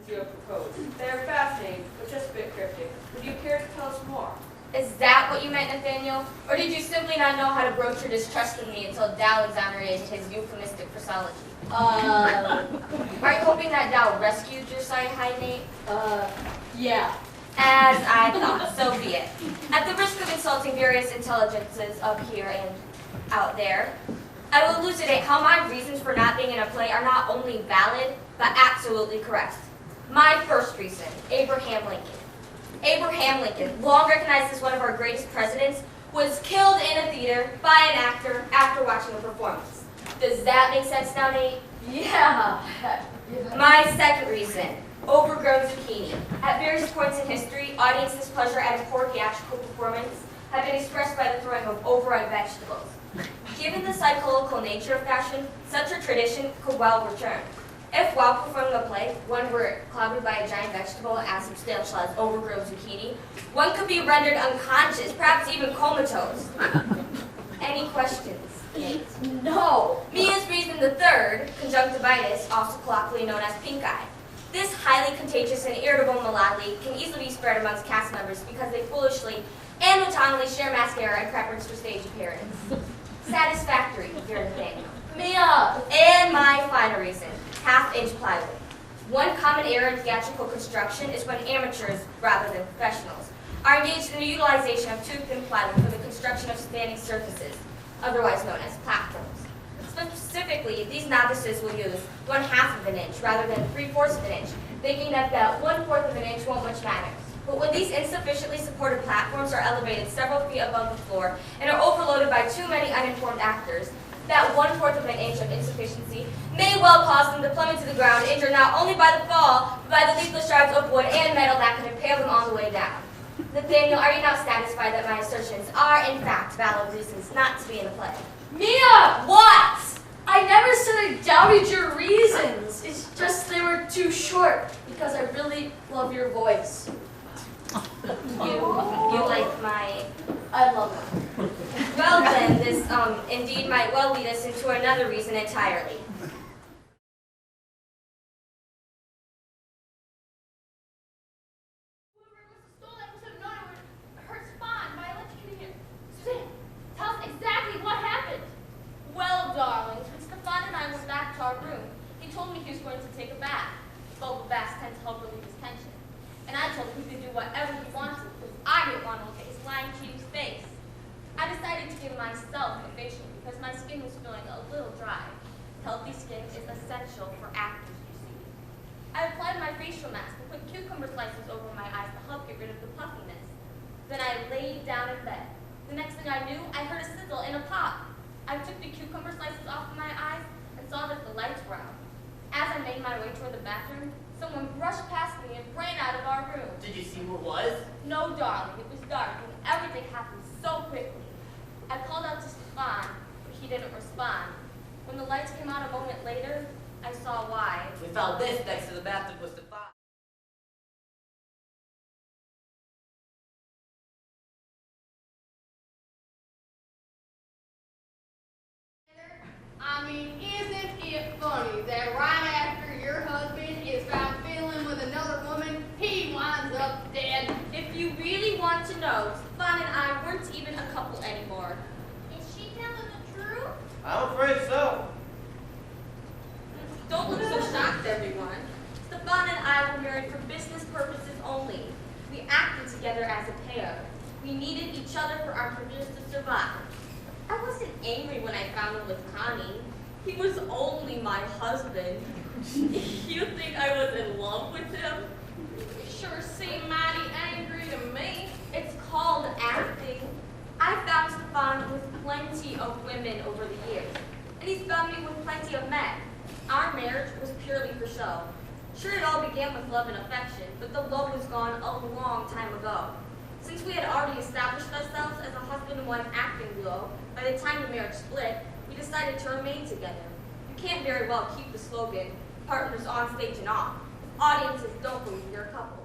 you have proposed. They are fascinating, but just a bit cryptic. Would you care to tell us more? Is that what you meant, Nathaniel? Or did you simply not know how to broach your distrust of me until Dow exonerated his euphemistic phraseology? Are you hoping that Dow rescued your cyanide? Yeah. As I thought, so be it. At the risk of insulting various intelligences up here and out there, I will elucidate how my reasons for not being in a play are not only valid, but absolutely correct. My first reason, Abraham Lincoln. Abraham Lincoln, long recognized as one of our greatest presidents, was killed in a theater by an actor after watching a performance. Does that make sense now, Nate? Yeah. My second reason, overgrown zucchini. At various points in history, audiences' pleasure at a poor theatrical performance have been expressed by the throwing of overripe vegetables. Given the psychological nature of fashion, such a tradition could well return. If, while performing a play, one were clobbered by a giant vegetable as substantial as overgrown zucchini, one could be rendered unconscious, perhaps even comatose. Any questions? No. Mia's reason the third, conjunctivitis, also colloquially known as pink eye. This highly contagious and irritable malady can easily be spread amongst cast members because they foolishly and autumnally share mascara and preference for stage appearance. Satisfactory, dear Nathaniel. Mia! And my final reason, half-inch plywood. One common error in theatrical construction is when amateurs, rather than professionals, are engaged in the utilization of too thin plywood for the construction of standing surfaces, otherwise known as platforms. Specifically, these novices will use 1/2 of an inch rather than 3/4 of an inch, thinking that 1/4 of an inch won't much matter. But when these insufficiently supported platforms are elevated several feet above the floor and are overloaded by too many uninformed actors, that 1/4 of an inch of insufficiency may well cause them to plummet to the ground, injured not only by the fall, but by the leafless shards of wood and metal that can impale them on the way down. Nathaniel, are you now satisfied that my assertions are, in fact, valid reasons not to be in the play? Mia! What? I never said I doubted your reasons. It's just they were too short because I really love your voice. You like my... I love it. Well then, this indeed might well lead us into another reason entirely. Well, darling, when Stefan and I went back to our room, he told me he was going to take a bath. Both baths tend to help relieve his tension. And I told him he could do whatever he wanted because I didn't want to look at his lying cheek's face. I decided to give myself a facial because my skin was feeling a little dry. Healthy skin is essential for actors, you see. I applied my facial mask and put cucumber slices over my eyes to help get rid of the puffiness. Then I laid down in bed. The next thing I knew, I heard a sizzle and a pop. I took the cucumber slices off of my eyes and saw that the lights were out. As I made my way toward the bathroom, someone brushed past me and ran out of our room. Did you see who it was? No, darling, it was dark and everything happened so quickly. I called out to Stefan, but he didn't respond. When the lights came out a moment later, I saw why. We found this next to the bathtub was the fire. I mean, isn't it funny that right after your husband is found fiddling with another woman, he winds up dead? If you really want to know, Stefan and I weren't even a couple anymore. Is she telling the truth? I'm afraid so. Don't look so shocked, everyone. Stefan and I were married for business purposes only. We acted together as a pair. We needed each other for our careers to survive. I wasn't angry when I found him with Connie. He was only my husband. You think I was in love with him? Sure seemed mighty angry to me. It's called acting. I found Stefan with plenty of women over the years, and he's found me with plenty of men. Our marriage was purely for show. Sure, it all began with love and affection, but the love was gone a long time ago. Since we had already established ourselves as a husband and wife acting duo, by the time the marriage split, we decided to remain together. You can't very well keep the slogan, partners on stage and off, if audiences don't believe you're a couple.